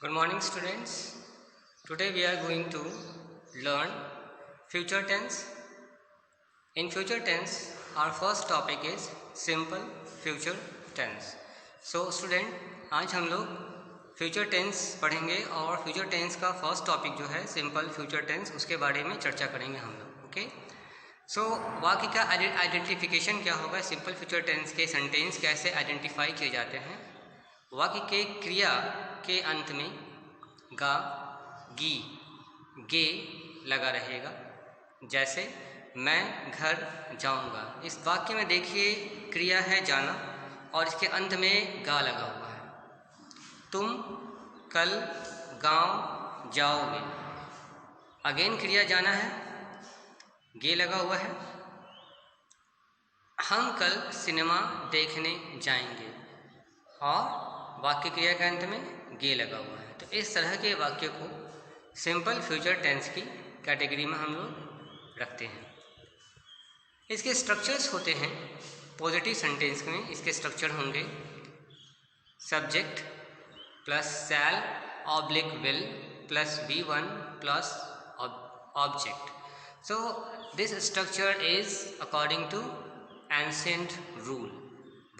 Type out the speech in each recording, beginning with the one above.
Good morning, students. Today we are going to learn future tense. In future tense, our first topic is simple future tense. So, student, आज हम लोग future tense पढ़ेंगे और future tense का first topic जो है simple future tense, उसके बारे में चर्चा करेंगे हम लोग. ओके. सो वाक्य का आइडेंटिफिकेशन क्या होगा, सिंपल फ्यूचर टेंस के सेंटेंस कैसे आइडेंटिफाई किए जाते हैं. वाक्य के क्रिया के अंत में गा, गी, गे लगा रहेगा. जैसे मैं घर जाऊंगा. इस वाक्य में देखिए क्रिया है जाना और इसके अंत में गा लगा हुआ है. तुम कल गांव जाओगे. अगेन क्रिया जाना है, गे लगा हुआ है. हम कल सिनेमा देखने जाएंगे और वाक्य क्रिया के अंत में गे लगा हुआ है. तो इस तरह के वाक्य को सिंपल फ्यूचर टेंस की कैटेगरी में हम लोग रखते हैं. इसके स्ट्रक्चर्स होते हैं. पॉजिटिव सेंटेंस में इसके स्ट्रक्चर होंगे subject plus shall oblique will plus V1 plus object. So this structure is according to ancient rule,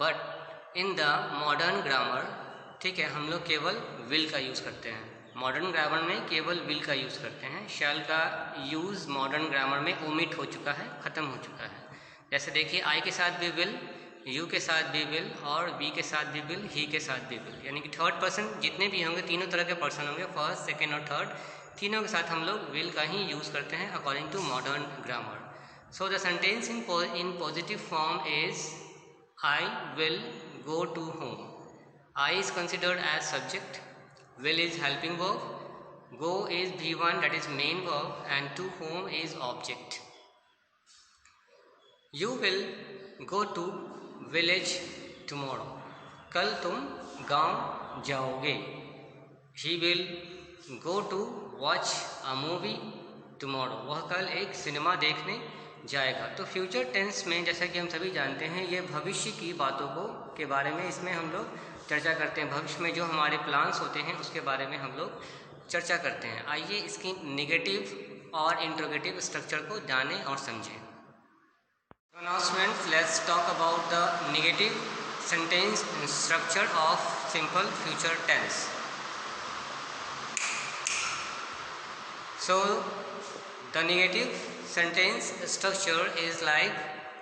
but in the modern grammar, ठीक है, हम लोग केवल विल का यूज़ करते हैं. मॉडर्न ग्रामर में केवल विल का यूज़ करते हैं. शैल का यूज़ मॉडर्न ग्रामर में ओमिट हो चुका है, ख़त्म हो चुका है. जैसे देखिए आई के साथ भी विल, यू के साथ भी विल और वी के साथ भी विल, ही के साथ भी विल. यानी कि थर्ड पर्सन जितने भी होंगे, तीनों तरह के पर्सन होंगे, फर्स्ट सेकेंड और थर्ड, तीनों के साथ हम लोग विल का ही यूज़ करते हैं according to modern grammar. So the sentence in positive form is I will go to home. I is considered as subject, will is helping verb, go is V1 that is main verb and to whom is object. You will go to village tomorrow. कल तुम गांव जाओगे. He will go to watch a movie tomorrow. वह कल एक cinema देखने जाएगा. तो फ्यूचर टेंस में जैसा कि हम सभी जानते हैं, ये भविष्य की बातों को के बारे में इसमें हम लोग चर्चा करते हैं. भविष्य में जो हमारे प्लान्स होते हैं उसके बारे में हम लोग चर्चा करते हैं. आइए इसकी नेगेटिव और इंट्रोगेटिव स्ट्रक्चर को जानें और समझें. Announcement, let's talk about the negative sentence structure of simple future tense. So the negative sentence structure is like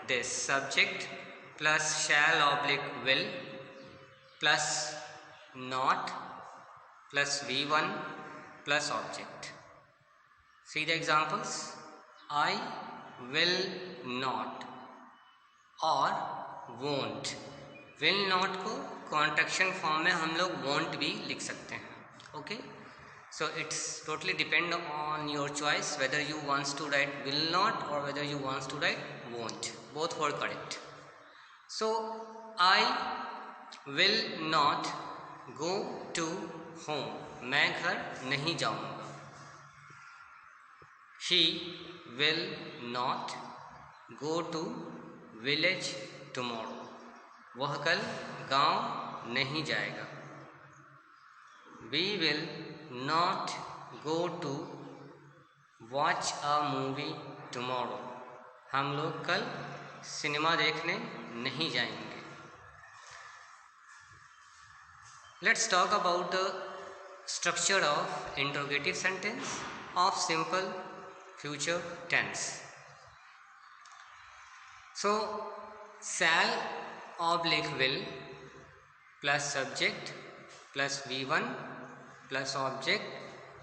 this: subject plus shall oblique will plus not plus V1 plus object. See the examples. I will not और won't. will not को contraction form में हम लोग won't भी लिख सकते हैं. Okay. So it's totally depend on your choice whether you wants to write will not or whether you wants to write won't. Both were correct. So I will not go to home. मैं घर नहीं जाऊंगा. He will not go to village tomorrow. वह कल गांव नहीं जाएगा. We will not go to watch a movie tomorrow. हम लोग कल सिनेमा देखने नहीं जाएंगे. Let's talk about the structure of interrogative sentence of simple future tense. So shall oblique will plus subject plus V1 plus object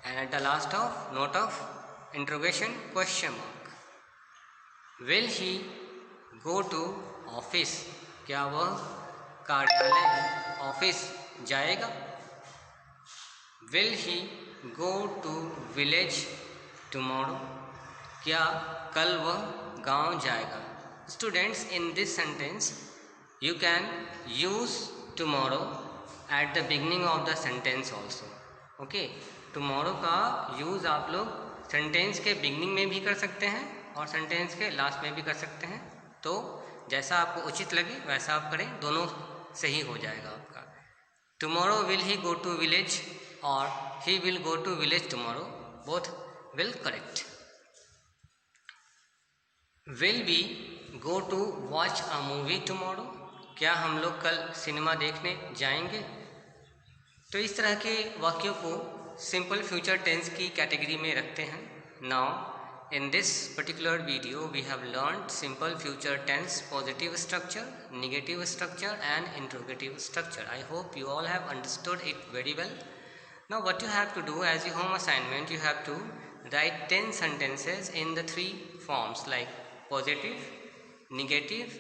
and at the last of note of interrogation question mark. Will he go to office? क्या वह कार्यालय office जाएगा? Will he go to village tomorrow? क्या कल वह गांव जाएगा? Students, in this sentence you can use tomorrow at the beginning of the sentence also. Okay. Tomorrow का यूज़ आप लोग सेंटेंस के बिगनिंग में भी कर सकते हैं और सेंटेंस के लास्ट में भी कर सकते हैं. तो जैसा आपको उचित लगे वैसा आप करें, दोनों सही हो जाएगा आपका. Tomorrow will he go to village. or he will go to village tomorrow. Both will correct. Will we go to watch a movie tomorrow? क्या हम लोग कल सिनेमा देखने जाएंगे? तो इस तरह के वाक्यों को सिंपल फ्यूचर टेंस की कैटेगरी में रखते हैं. Now in this particular video we have learned simple future tense positive structure, negative structure and interrogative structure. I hope you all have understood it very well. Now what you have to do as your home assignment, you have to write 10 sentences in the 3 forms like positive, negative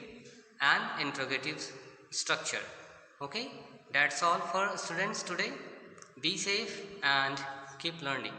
and interrogative structure. Okay, that's all for students today. Be safe and keep learning.